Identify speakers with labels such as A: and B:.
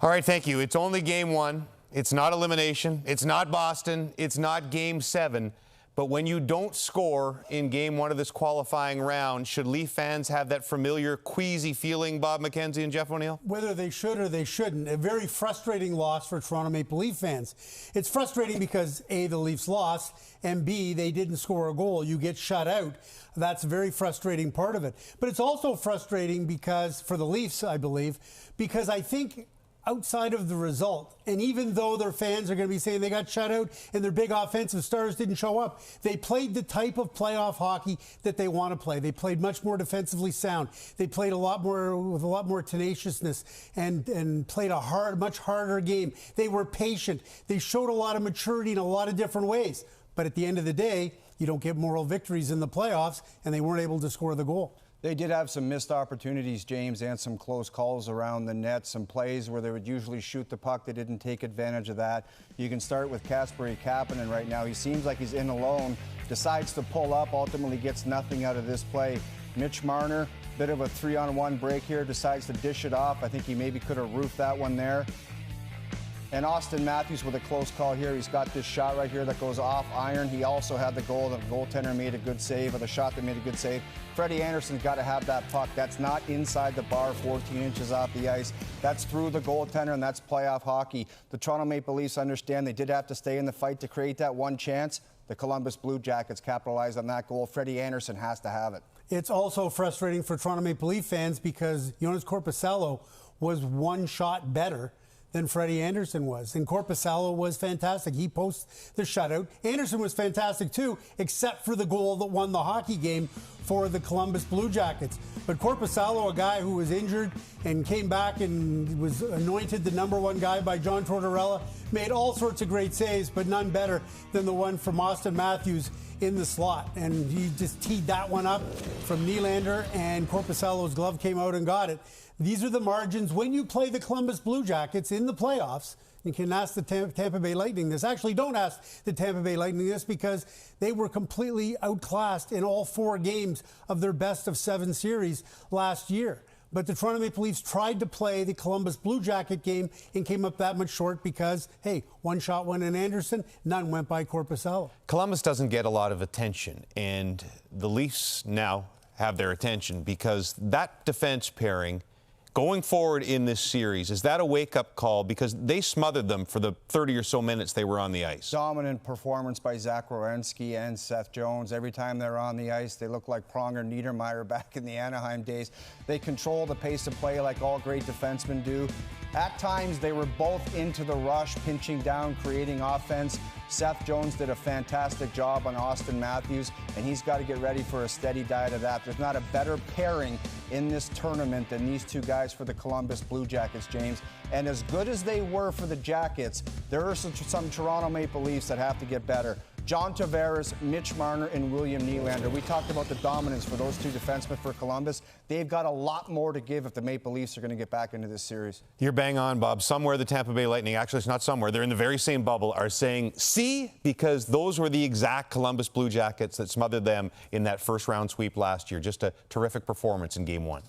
A: All right, thank you. It's only game one. It's not elimination. It's not Boston. It's not game 7. But when you don't score in game 1 of this qualifying round, should Leaf fans have that familiar queasy feeling, Bob McKenzie and Jeff O'Neill?
B: Whether they should or they shouldn't. A very frustrating loss for Toronto Maple Leaf fans. It's frustrating because A, the Leafs lost, and B, they didn't score a goal. You get shut out. That's a very frustrating part of it. But it's also frustrating because, for the Leafs, I believe, because I think outside of the result, and even though their fans are going to be saying they got shut out and their big offensive stars didn't show up, they played the type of playoff hockey that they want to play. They played much more defensively sound. They played a lot more with a lot more tenaciousness and played a much harder game. They were patient. They showed a lot of maturity in a lot of different ways. But at the end of the day, you don't get moral victories in the playoffs, and they weren't able to score the goal.
C: They did have some missed opportunities, James, and some close calls around the net, some plays where they would usually shoot the puck. They didn't take advantage of that. You can start with Kasperi Kapanen right now. He seems like he's in alone, decides to pull up, ultimately gets nothing out of this play. Mitch Marner, bit of a 3-on-1 break here, decides to dish it off. I think he maybe could have roofed that one there. And Austin Matthews with a close call here. He's got this shot right here that goes off iron. He also had the goal. The goaltender made a good save, or the shot that made a good save. Freddie Anderson's got to have that puck. That's not inside the bar, 14 inches off the ice. That's through the goaltender, and that's playoff hockey. The Toronto Maple Leafs understand they did have to stay in the fight to create that one chance. The Columbus Blue Jackets capitalized on that goal. Freddie Anderson has to have it.
B: It's also frustrating for Toronto Maple Leaf fans because Jonas Korpisalo was one shot better than Freddie Anderson was. And Korpisalo was fantastic. He posts the shutout. Anderson was fantastic too, except for the goal that won the hockey game for the Columbus Blue Jackets. But Korpisalo, a guy who was injured and came back and was anointed the #1 guy by John Tortorella, made all sorts of great saves, but none better than the one from Austin Matthews in the slot. And he just teed that one up from Nylander, and Korpisalo's glove came out and got it. These are the margins when you play the Columbus Blue Jackets in the playoffs. You can ask the Tampa Bay Lightning this. Actually, don't ask the Tampa Bay Lightning this because they were completely outclassed in all 4 games of their best-of-7 series last year. But the Toronto Maple Leafs tried to play the Columbus Blue Jacket game and came up that much short because, hey, one shot went in Anderson, none went by Korpisalo.
A: Columbus doesn't get a lot of attention, and the Leafs now have their attention because that defense pairing going forward in this series, is that a wake-up call? Because they smothered them for the 30 or so minutes they were on the ice.
C: Dominant performance by Zach Werenski and Seth Jones. Every time they're on the ice, they look like Pronger Niedermeyer back in the Anaheim days. They control the pace of play like all great defensemen do. At times, they were both into the rush, pinching down, creating offense. Seth Jones did a fantastic job on Austin Matthews, and he's got to get ready for a steady diet of that. There's not a better pairing in this tournament than these two guys for the Columbus Blue Jackets, James. And as good as they were for the Jackets, there are some Toronto Maple Leafs that have to get better. John Tavares, Mitch Marner, and William Nylander. We talked about the dominance for those two defensemen for Columbus. They've got a lot more to give if the Maple Leafs are going to get back into this series.
A: You're bang on, Bob. Somewhere the Tampa Bay Lightning, actually it's not somewhere, they're in the very same bubble, are saying, see, because those were the exact Columbus Blue Jackets that smothered them in that first round sweep last year. Just a terrific performance in game 1.